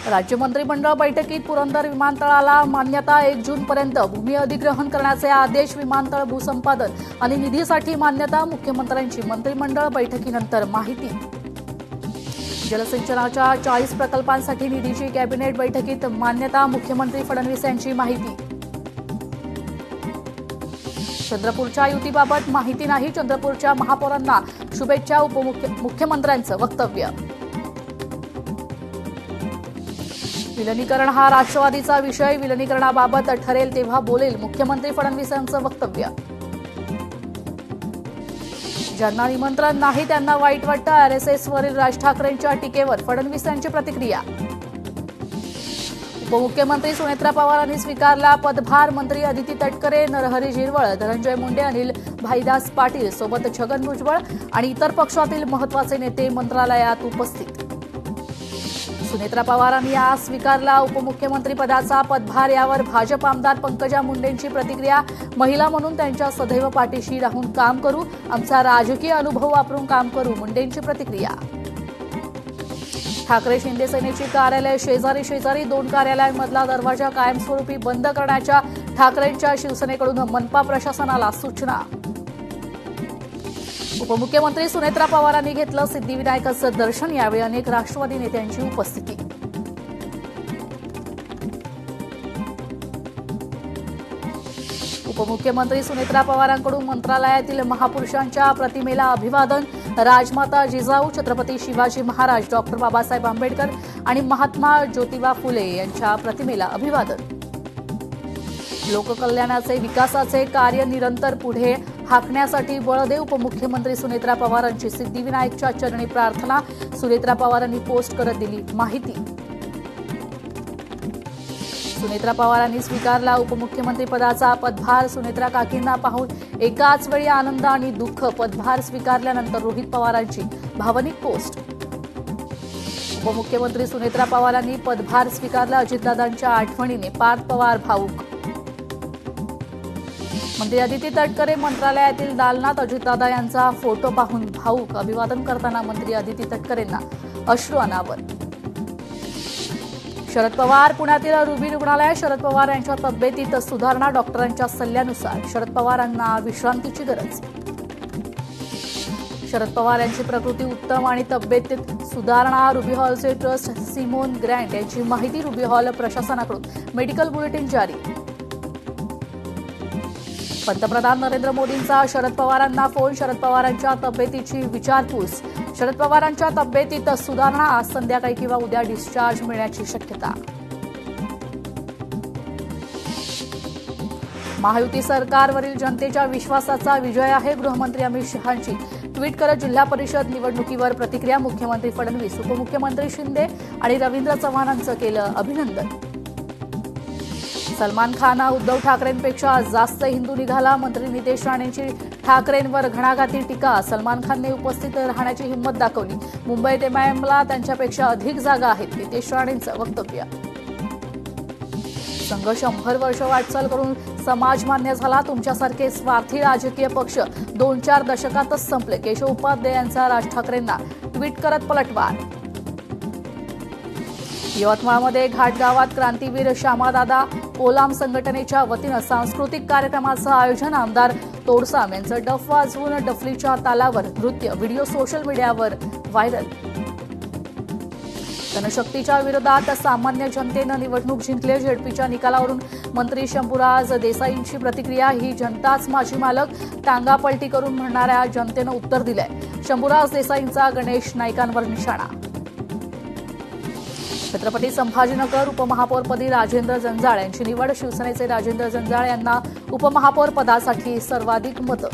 राज्य मंत्रिमंडळ बैठकीत पुरंदर विमानतळाला मान्यता 1 जूनपर्यंत भूमी अधिग्रहण करण्याचे आदेश. विमानतळ भूसंपादन आणि निधीसाठी मान्यता. मुख्यमंत्र्यांची मंत्रिमंडळ बैठकीनंतर माहिती. जलसिंचनाच्या 40 प्रकल्पांसाठी निधीची कॅबिनेट बैठकीत मान्यता. मुख्यमंत्री फडणवीस यांची माहिती. चंद्रपूरच्या युतीबाबत माहिती नाही. चंद्रपूरच्या महापौरांना शुभेच्छा. मुख्यमंत्र्यांचं वक्तव्य. विलिनीकरण हा राष्ट्रवादीचा विषय. विलिनीकरणाबाबत ठरेल तेव्हा बोलेल. मुख्यमंत्री फडणवीस यांचं वक्तव्य. ज्यांना निमंत्रण नाही त्यांना वाईट वाटतं. आरएसएसवरील राज ठाकरेंच्या टीकेवर फडणवीस यांची प्रतिक्रिया. उपमुख्यमंत्री सुनेत्रा पवारांनी स्वीकारला पदभार. मंत्री अदिती तटकरे, नरहरी झिरवळ, धनंजय मुंडे, अनिल भाईदास पाटील सोबत छगन भुजबळ आणि इतर पक्षातील महत्वाचे नेते मंत्रालयात उपस्थित. सुनेत्रा पवारांनी आज स्वीकारला उपमुख्यमंत्री पदाचा पदभार. यावर भाजप आमदार पंकजा मुंडेंची प्रतिक्रिया. महिला म्हणून त्यांच्या सदैव पाठीशी राहून काम करू. आमचा राजकीय अनुभव वापरून काम करू. मुंडेंची प्रतिक्रिया. ठाकरे शिंदे सेनेची कार्यालय शेजारी शेजारी 2 कार्यालयांमधला दरवाजा कायमस्वरूपी बंद करण्याच्या ठाकरेंच्या शिवसेनेकडून मनपा प्रशासनाला सूचना. उपमुख्यमंत्री सुनेत्रा पवारांनी घेतलं सिद्धिविनायकाचं दर्शन. यावेळी अनेक राष्ट्रवादी नेत्यांची उपस्थिती. उपमुख्यमंत्री सुनेत्रा पवारांकडून मंत्रालयातील महापुरुषांच्या प्रतिमेला अभिवादन. राजमाता जिजाऊ, छत्रपती शिवाजी महाराज, डॉक्टर बाबासाहेब आंबेडकर आणि महात्मा ज्योतिबा फुले यांच्या प्रतिमेला अभिवादन. लोककल्याणाचे विकासाचे कार्य निरंतर पुढे हाकण्यासाठी बळ दे. उपमुख्यमंत्री सुनेत्रा पवारांची सिद्धिविनायकच्या चरणी प्रार्थना. सुनेत्रा पवारांनी पोस्ट करत दिली माहिती. सुनेत्रा पवारांनी स्वीकारला उपमुख्यमंत्री पदाचा पदभार. सुनेत्रा काकींना पाहून एकाच वेळी आनंद आणि दुःख. पदभार स्वीकारल्यानंतर रोहित पवारांची भावनिक पोस्ट. उपमुख्यमंत्री सुनेत्रा पवारांनी पदभार स्वीकारला. अजितदादांच्या आठवणीने पार्थ पवार भावूक. मंत्री अदिती तटकरे मंत्रालयातील दालनात. अजितदादा यांचा फोटो पाहून भावूक. अभिवादन करताना मंत्री अदिती तटकरेंना अश्रू अनावर. शरद पवार पुण्यातील रुबी रुग्णालयात. शरद पवार यांच्या तब्येतीत सुधारणा. डॉक्टरांच्या सल्ल्यानुसार शरद पवारांना विश्रांतीची गरज. शरद पवार यांची प्रकृती उत्तम आणि तब्येतीत सुधारणा. रुबी हॉलचे ट्रस्ट सिमोन ग्रँट यांची माहिती. रुबी हॉल प्रशासनाकडून मेडिकल बुलेटिन जारी. पंतप्रधान नरेंद्र मोदींचा शरद पवारांना फोन. शरद पवारांच्या तब्येतीची विचारपूस. शरद पवारांच्या तब्येतीत सुधारणा. आज संध्याकाळी किंवा उद्या डिस्चार्ज मिळण्याची शक्यता. महायुती सरकारवरील जनतेच्या विश्वासाचा विजय आहे. गृहमंत्री अमित शहांची ट्विट करत जिल्हा परिषद निवडणुकीवर प्रतिक्रिया. मुख्यमंत्री फडणवीस, उपमुख्यमंत्री शिंदे आणि रवींद्र चव्हाणांचं केलं अभिनंदन. सलमान खान उद्धव ठाकरेंपेक्षा जास्त हिंदू निघाला. मंत्री नितेश राणेंची ठाकरेंवर घणाघाती टीका. सलमान खानने उपस्थित राहण्याची हिंमत दाखवली. मुंबईत एमआयएमला त्यांच्यापेक्षा अधिक जागा आहेत. नितेश राणेंचं वक्तव्य. संघ 100 वर्ष वाटचाल करून समाज मान्य झाला. तुमच्यासारखे स्वार्थी राजकीय पक्ष 2-4 दशकातच संपले. केशव उपाध्याय यांचा राज ठाकरेंना ट्विट करत पलटवार. यवतमाळमध्ये घाटगावात क्रांतीवीर श्यामादादा कोलाम संघटनेच्या वतीनं सांस्कृतिक कार्यक्रमाचं आयोजन. आमदार तोडसाम यांचं डफ वाजवून डफलीच्या तालावर नृत्य. व्हिडिओ सोशल मीडियावर व्हायरल. जनशक्तीच्या विरोधात सामान्य जनतेनं निवडणूक जिंकली. झेडपीच्या निकालावरून मंत्री शंभूराज देसाईंची प्रतिक्रिया. ही जनताच माझी मालक. टांगापलटी करून म्हणणाऱ्या जनतेनं उत्तर दिलंय. शंभूराज देसाईंचा गणेश नाईकांवर निशाणा. छत्रपती संभाजीनगर उपमहापौरपदी राजेंद्र जंजाळ यांची निवड. शिवसेनेचे राजेंद्र जंजाळ यांना उपमहापौर पदासाठी सर्वाधिक मतं.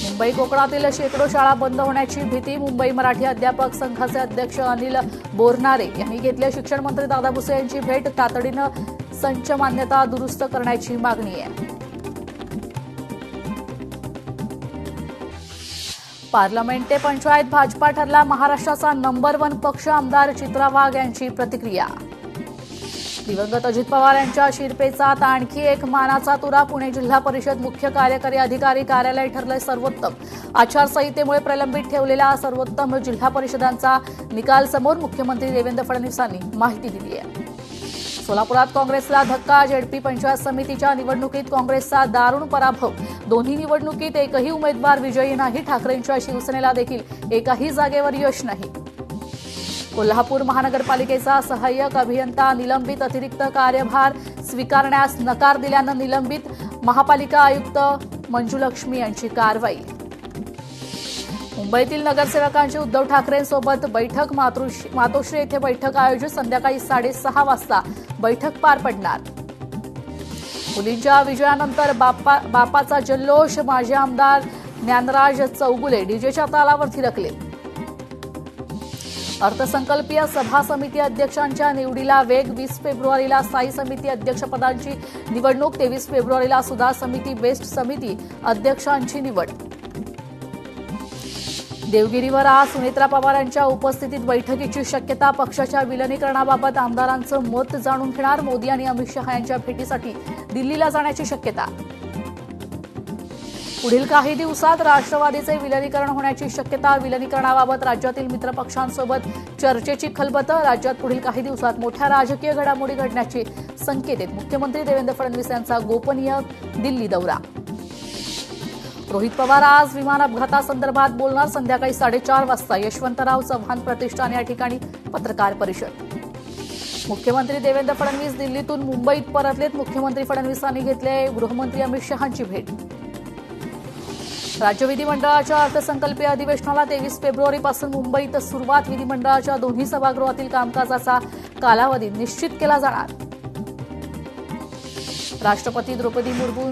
मुंबई कोकणातील शेकडो शाळा बंद होण्याची भीती. मुंबई मराठी अध्यापक संघाचे अध्यक्ष अनिल बोरनारे यांनी घेतली शिक्षण मंत्री दादा भुसे यांची भेट. तातडीनं संच मान्यता दुरुस्त करण्याची मागणी आहे. पार्लमेंट ते पंचायत भाजपा ठरला महाराष्ट्राचा नंबर 1 पक्ष. आमदार चित्रा वाघ यांची प्रतिक्रिया. दिवंगत अजित पवार यांच्या शिरपेचात आणखी एक मानाचा तुरा. पुणे जिल्हा परिषद मुख्य कार्यकारी अधिकारी कार्यालय ठरलंय सर्वोत्तम. आचारसंहितेमुळे प्रलंबित ठेवलेला सर्वोत्तम जिल्हा परिषदांचा निकाल समोर. मुख्यमंत्री देवेंद्र फडणवीसांनी माहिती दिली आहे. सोलापुरात काँग्रेसला धक्का. जेडपी पंचायत समितीच्या निवडणुकीत काँग्रेसचा दारुण पराभव. दोन्ही निवडणुकीत एकही उमेदवार विजयी नाही. ठाकरेंच्या शिवसेनेला देखील एकाही जागेवर यश नाही. कोल्हापूर महानगरपालिकेचा सहाय्यक अभियंता निलंबित. अतिरिक्त कार्यभार स्वीकारण्यास नकार दिल्यानं निलंबित. महापालिका आयुक्त मंजुलक्ष्मी यांची कारवाई. मुंबईतील नगरसेवकांची उद्धव ठाकरेंसोबत बैठक. मातोश्री येथे बैठक आयोजित. संध्याकाळी 6:30 वाजता बैठक पार पडणार. मुलींच्या विजयानंतर बापाचा जल्लोष. माजी आमदार ज्ञानराज चौगुले डीजेच्या तालावर थिरकले. अर्थसंकल्पीय सभा समिती अध्यक्षांच्या निवडीला वेग. 20 फेब्रुवारीला स्थायी समिती अध्यक्षपदांची निवडणूक. 23 फेब्रुवारीला सुधार समिती बेस्ट समिती अध्यक्षांची निवड. देवगिरीवर आज सुनेत्रा पवार यांच्या उपस्थितीत बैठकीची शक्यता. पक्षाच्या विलिनीकरणाबाबत आमदारांचं मत जाणून घेणार. मोदी आणि अमित शहा यांच्या भेटीसाठी दिल्लीला जाण्याची शक्यता. पुढील काही दिवसात राष्ट्रवादीचे विलिनीकरण होण्याची शक्यता. विलिनीकरणाबाबत राज्यातील मित्रपक्षांसोबत चर्चेची खलबतं. राज्यात पुढील काही दिवसात मोठ्या राजकीय घडामोडी घडण्याचे संकेत आहेत. मुख्यमंत्री देवेंद्र फडणवीस यांचा गोपनीय दिल्ली दौरा. रोहित पवार आज विमान अपघातासंदर्भात बोलणार. संध्याकाळी 4:30 वाजता यशवंतराव चव्हाण प्रतिष्ठान या ठिकाणी पत्रकार परिषद. मुख्यमंत्री देवेंद्र फडणवीस दिल्लीतून मुंबईत परतलेत. मुख्यमंत्री फडणवीसांनी घेतले गृहमंत्री अमित शहांची भेट. राज्य विधिमंडळाच्या अर्थसंकल्पीय अधिवेशनाला 23 फेब्रुवारीपासून मुंबईत सुरुवात. विधिमंडळाच्या दोन्ही सभागृहातील कामकाजाचा कालावधी निश्चित केला जाणार. राष्ट्रपती द्रौपदी मुर्मू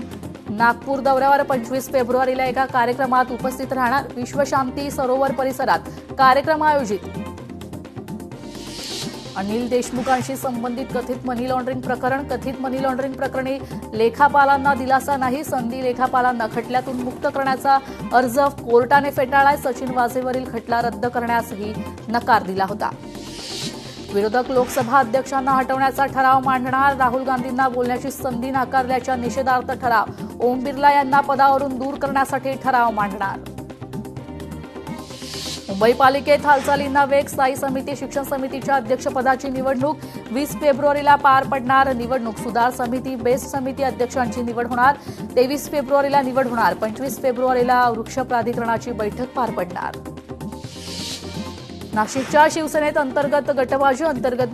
नागपूर दौऱ्यावर. 25 फेब्रुवारीला एका कार्यक्रमात उपस्थित राहणार. विश्वशांती सरोवर परिसरात कार्यक्रम आयोजित. अनिल देशमुखांशी संबंधित कथित मनी लॉन्ड्रिंग प्रकरण. कथित मनी लॉन्ड्रिंग प्रकरणी लेखापालांना दिलासा नाही. संधी लेखापालांना खटल्यातून मुक्त करण्याचा अर्ज कोर्टाने फेटाळलाय. सचिन वाझेवरील खटला रद्द करण्यासही नकार दिला होता. विरोधक लोकसभा अध्यक्षांना हटवण्याचा ठराव मांडणार. राहुल गांधींना बोलण्याची संधी नाकारल्याच्या निषेधार्थ ठराव. ओम बिर्ला यांना पदावरून दूर करण्यासाठी ठराव मांडणार. मुंबई पालिकेत हालचालींना वेग. स्थायी समिती शिक्षण समितीच्या अध्यक्षपदाची निवडणूक 20 फेब्रुवारीला पार पडणार. निवडणूक सुधार समिती बेस्ट समिती अध्यक्षांची निवड होणार. 23 फेब्रुवारीला निवड होणार. 25 फेब्रुवारीला वृक्ष प्राधिकरणाची बैठक पार पडणार. नाशिकच्या शिवसेनेत अंतर्गत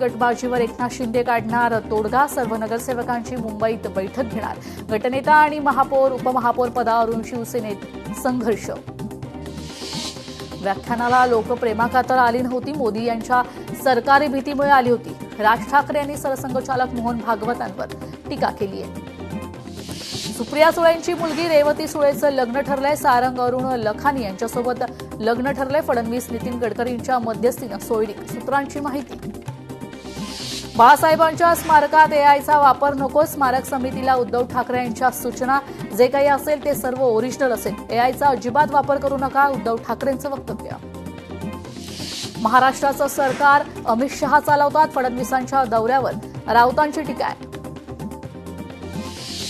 गटबाजीवर एकनाथ शिंदे काढणार तोडगा. सर्व नगरसेवकांची मुंबईत बैठक घेणार. गटनेता आणि महापौर उपमहापौर पदावरून शिवसेनेत संघर्ष. व्याख्यानाला लोक प्रेमाखातर आली नव्हती. मोदी यांच्या सरकारी भीतीमुळे आली होती. राज ठाकरे यांनी सरसंघचालक मोहन भागवतांवर टीका केली आहे. सुप्रिया सुळेंची मुलगी रेवती सुळेचं लग्न ठरलंय. सारंग अरुण लखानी यांच्यासोबत लग्न ठरलंय. फडणवीस नितीन गडकरींच्या मध्यस्थीनं सोयरीक सूत्रांची माहिती. बाळासाहेबांच्या स्मारकात एआयचा वापर नको. स्मारक समितीला उद्धव ठाकरे यांच्या सूचना. जे काही असेल ते सर्व ओरिजिनल असेल. एआयचा अजिबात वापर करू नका. उद्धव ठाकरेंचं वक्तव्य. महाराष्ट्राचं सरकार अमित शहा चालवतात. फडणवीसांच्या दौऱ्यावर राऊतांची टीका आहे.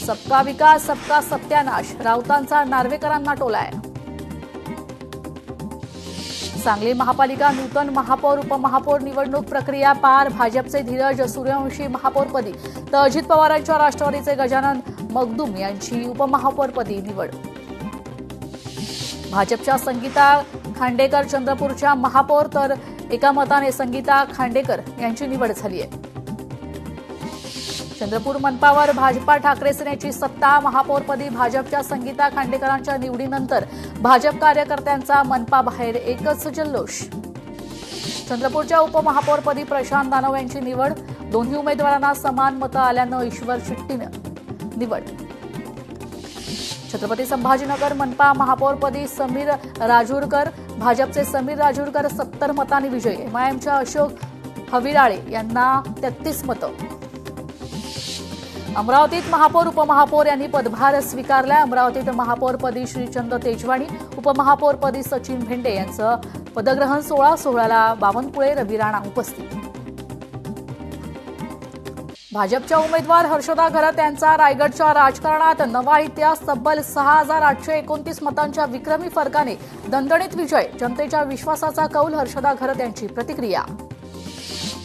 सबका विकास सबका सत्यानाश. राऊतांचा नार्वेकरांना टोला आहे. सांगली महापालिका नूतन महापौर उपमहापौर निवडणूक प्रक्रिया पार. भाजपचे धीरज सूर्यवंशी महापौरपदी तर अजित पवारांच्या राष्ट्रवादीचे गजानन मगदूम यांची उपमहापौरपदी निवड. भाजपच्या संगीता खांडेकर चंद्रपूरच्या महापौर तर एका मताने संगीता खांडेकर यांची निवड झाली आहे. चंद्रपूर मनपावर भाजपा ठाकरे सेनेची सत्ता. महापौरपदी भाजपच्या संगीता खांडेकरांच्या निवडीनंतर भाजप कार्यकर्त्यांचा मनपाबाहेर एकच जल्लोष. चंद्रपूरच्या उपमहापौरपदी प्रशांत दानव यांची निवड. दोन्ही उमेदवारांना समान मतं आल्यानं ईश्वर चिट्टीनं निवड. छत्रपती संभाजीनगर मनपा महापौरपदी समीर राजूरकर. भाजपचे समीर राजूरकर 70 मतांनी विजयी. एमआयएमच्या अशोक हविराळे यांना 33 मतं. अमरावतीत महापौर उपमहापौर यांनी पदभार स्वीकारला. अमरावतीत महापौरपदी श्रीचंद तेजवाणी, उपमहापौरपदी सचिन भेंडे यांचं पदग्रहण सोहळा. सोहळ्याला बावनकुळे, रवी राणा उपस्थित. भाजपच्या उमेदवार हर्षदा घरत यांचा रायगडच्या राजकारणात नवा इतिहास. तब्बल 6,829 मतांच्या विक्रमी फरकाने दणदणीत विजय. जनतेच्या विश्वासाचा कौल. हर्षदा घरत यांची प्रतिक्रिया.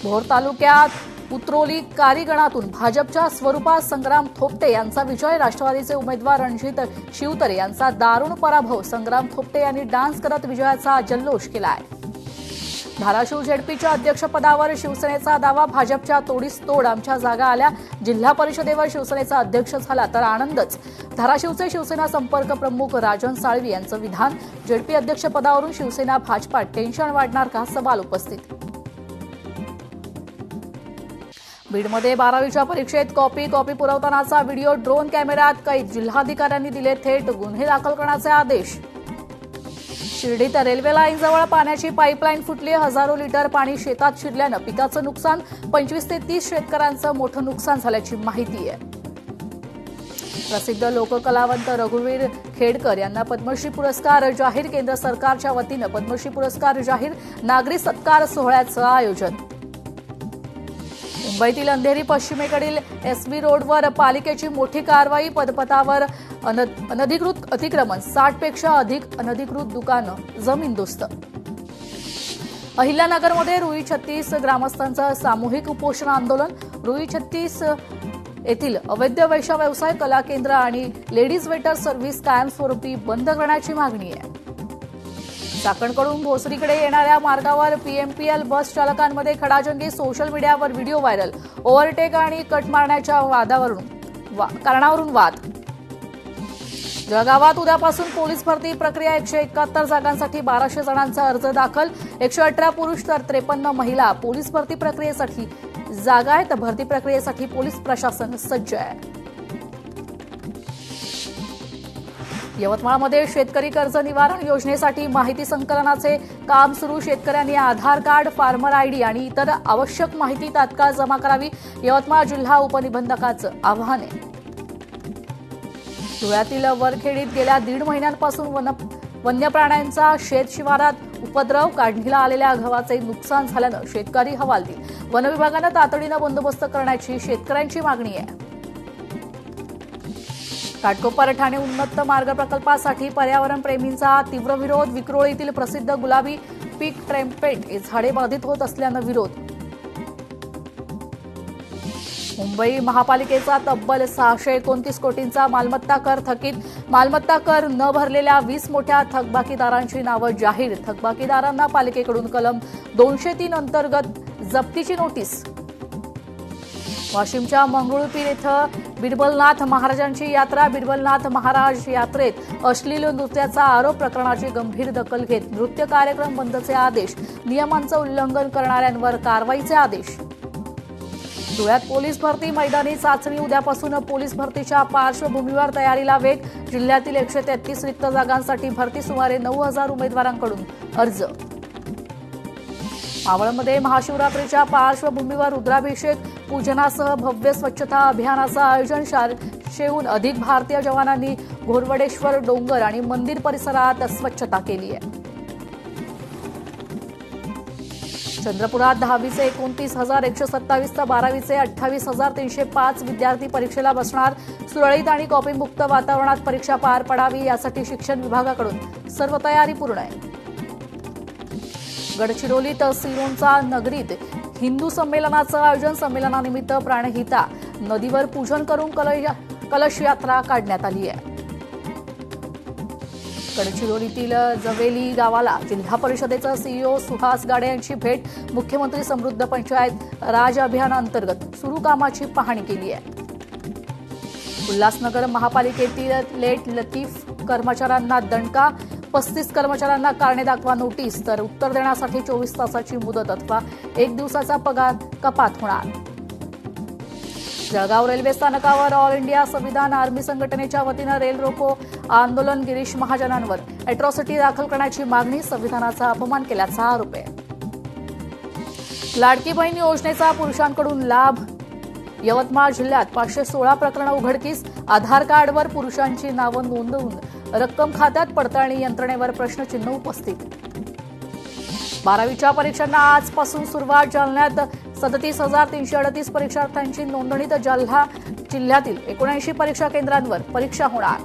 भोर तालुक्यात उतरोली कारीगणातून भाजपच्या स्वरूपा संग्राम थोपटे यांचा विजय. राष्ट्रवादीचे उमेदवार रणजित शिवतरे यांचा दारुण पराभव. संग्राम थोपटे यांनी डान्स करत विजयाचा जल्लोष केलाय. धाराशिव झेडपीच्या अध्यक्षपदावर शिवसेनेचा दावा. भाजपच्या तोडीस तोड आमच्या जागा आल्या. जिल्हा परिषदेवर शिवसेनेचा अध्यक्ष झाला तर आनंदच. धाराशिवचे शिवसेना संपर्क प्रमुख राजन साळवी यांचं विधान. झेडपी अध्यक्षपदावरून शिवसेना भाजपात टेन्शन वाढणार का, सवाल उपस्थित. बीडमध्ये 12वीच्या परीक्षेत कॉपी पुरवतानाचा व्हिडिओ ड्रोन कॅमेऱ्यात कैद. जिल्हाधिकाऱ्यांनी दिले थेट गुन्हे दाखल करण्याचे आदेश. शिर्डीत रेल्वे लाईनजवळ पाण्याची पाईपलाईन फुटली. हजारो लिटर पाणी शेतात शिरल्यानं पिकाचं नुकसान. 25 ते 30 शेतकऱ्यांचं मोठं नुकसान झाल्याची माहिती आहे. प्रसिद्ध लोककलावंत रघुवीर खेडकर यांना पद्मश्री पुरस्कार जाहीर. केंद्र सरकारच्या वतीनं पद्मश्री पुरस्कार जाहीर. नागरी सत्कार सोहळ्याचं आयोजन. मुंबईतील अंधेरी पश्चिमेकडील एसबी रोडवर पालिकेची मोठी कारवाई. पदपथावर अनधिकृत अतिक्रमण. 60 पेक्षा अधिक अनधिकृत दुकानं जमीनदोस्त. अहिल्यानगरमध्ये रुई 36 ग्रामस्थांचं सामूहिक उपोषण आंदोलन. रुई 36 येथील अवैध वेश्या व्यवसाय, कला केंद्र आणि लेडीज वेटर सर्व्हिस कायमस्वरूपी बंद करण्याची मागणी आहे. चाकणकडून भोसरीकडे येणाऱ्या मार्गावर पीएमपीएल बस चालकांमध्ये खडाजंगी. सोशल मीडियावर व्हिडिओ व्हायरल. ओव्हरटेक आणि कट मारण्याच्या कारणावरून वाद. जळगावात उद्यापासून पोलीस भरती प्रक्रिया. 171 जागांसाठी 1200 जणांचा अर्ज दाखल. 118 पुरुष तर 53 महिला. पोलीस भरती प्रक्रियेसाठी जागा आहेत. भरती प्रक्रियेसाठी पोलीस प्रशासन सज्ज आहे. यवतमाळमध्ये शेतकरी कर्ज निवारण योजनेसाठी माहिती संकलनाचे काम सुरू. शेतकऱ्यांनी आधार कार्ड, फार्मर आयडी आणि इतर आवश्यक माहिती तात्काळ जमा करावी. यवतमाळ जिल्हा उपनिबंधकाचं आवाहन आहे. धुळ्यातील वरखेडीत गेल्या 1.5 महिन्यांपासून वन्य प्राण्यांचा शेत शिवारात उपद्रव. काढणीला आलेल्या गव्हाचे नुकसान झाल्यानं शेतकरी हवालदिल. वन विभागानं तातडीनं बंदोबस्त करण्याची शेतकऱ्यांची मागणी आहे. घाटकोपर ठाणे उन्नत मार्ग प्रकल्पासाठी पर्यावरण प्रेमींचा तीव्र विरोध. विक्रोळीतील प्रसिद्ध गुलाबी पीक ट्रेम्पेट हे झाडे बाधित होत असल्यानं विरोध. मुंबई महापालिकेचा तब्बल 629 कोटींचा मालमत्ता कर थकीत. मालमत्ता कर न भरलेल्या 20 मोठ्या थकबाकीदारांची नावं जाहीर. थकबाकीदारांना पालिकेकडून कलम 203 अंतर्गत जप्तीची नोटीस. वाशिमच्या मंगरुळपीर इथं बिरबलनाथ महाराजांची यात्रा. बिरबलनाथ महाराज यात्रेत अश्लील नृत्याचा आरोप. प्रकरणाची गंभीर दखल घेत नृत्य कार्यक्रम बंदचे आदेश. नियमांचं उल्लंघन करणाऱ्यांवर कारवाईचे आदेश. धुळ्यात पोलीस भरती मैदानी चाचणी. उद्यापासून पोलीस भरतीच्या पार्श्वभूमीवर तयारीला वेग. जिल्ह्यातील 133 रिक्त जागांसाठी भरती. सुमारे 9,000 उमेदवारांकडून अर्ज. मावळमध्ये महाशिवरात्रीच्या पार्श्वभूमीवर रुद्राभिषेक पूजनासह भव्य स्वच्छता अभियानाचं आयोजन. 400हून अधिक भारतीय जवानांनी घोरवडेश्वर डोंगर आणि मंदिर परिसरात स्वच्छता केली आहे. चंद्रपुरात 10वीचे 29,127 तर 12वीचे 28,305 विद्यार्थी परीक्षेला बसणार. सुरळीत आणि कॉपीमुक्त वातावरणात परीक्षा पार पडावी यासाठी शिक्षण विभागाकडून सर्व तयारी पूर्ण आहे. गडचिरोलीत सिरोंचा नगरीत हिंदू संमेलनाचं आयोजन. संमेलनानिमित्त प्राणहिता नदीवर पूजन करून कलश यात्रा काढण्यात आली आहे. गडचिरोलीतील जवेली गावाला जिल्हा परिषदेचा सीईओ सुहास गाडे यांची भेट. मुख्यमंत्री समृद्ध पंचायत राज अभियानाअंतर्गत सुरू कामाची पाहणी केली आहे. उल्हासनगर महापालिकेतील लेट लतीफ कर्मचाऱ्यांना दणका. 35 कर्मचाऱ्यांना कारणे दाखवा नोटीस. तर उत्तर देण्यासाठी 24 तासाची मुदत अथवा 1 दिवसाचा पगार कपात होणार. जळगाव रेल्वे स्थानकावर ऑल इंडिया संविधान आर्मी संघटनेच्या वतीनं रेल रोको आंदोलन. गिरीश महाजनांवर अॅट्रॉसिटी दाखल करण्याची मागणी. संविधानाचा अपमान केल्याचा आरोप आहे. लाडकी बहीण योजनेचा पुरुषांकडून लाभ. यवतमाळ जिल्ह्यात 516 प्रकरणं उघडकीस. आधार कार्डवर पुरुषांची नावं नोंदवून रक्कम खात्यात. पडताळणी यंत्रणेवर प्रश्नचिन्ह उपस्थित. 12वीच्या परीक्षांना आजपासून सुरुवात. जालन्यात 37,338 परीक्षार्थ्यांची नोंदणी तर जिल्ह्यातील 79 परीक्षा केंद्रांवर परीक्षा होणार.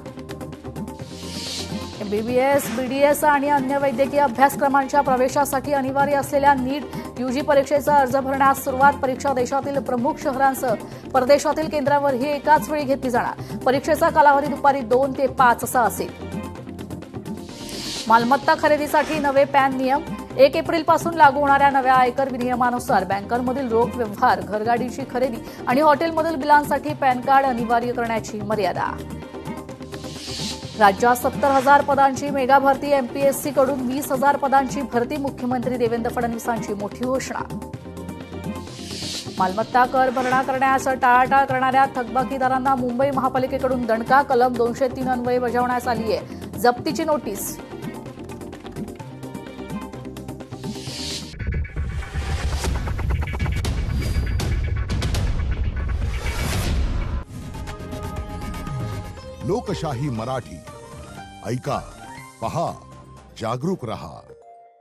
MBBS, BDS आणि अन्य वैद्यकीय अभ्यासक्रमांच्या प्रवेशासाठी अनिवार्य असलेल्या नीट यूजी परीक्षेचा अर्ज भरण्यास सुरुवात. परीक्षा देशातील प्रमुख शहरांसह परदेशातील केंद्रांवरही एकाच वेळी घेतली जाणार. परीक्षेचा कालावधी दुपारी 2 ते 5 असा असेल. मालमत्ता खरेदीसाठी नवे पॅन नियम. 1 एप्रिलपासून लागू होणाऱ्या नव्या आयकर विनियमानुसार बँकांमधील रोख व्यवहार, घरगाडीची खरेदी आणि हॉटेलमधील बिलांसाठी पॅन कार्ड अनिवार्य करण्याची मर्यादा. राज्यात 70,000 पदांची मेगा भरती. MPSC कडून 20,000 पदांची भरती. मुख्यमंत्री देवेंद्र फडणवीसांची मोठी घोषणा. मालमत्ता कर भरणा करण्यास टाळाटाळ करणाऱ्या थकबाकीदारांना मुंबई महापालिकेकडून दणका. कलम 203 अन्वये बजावण्यास आली आहे जप्तीची नोटीस. लोकशाही मराठी ऐका, पहा, जागरूक रहा.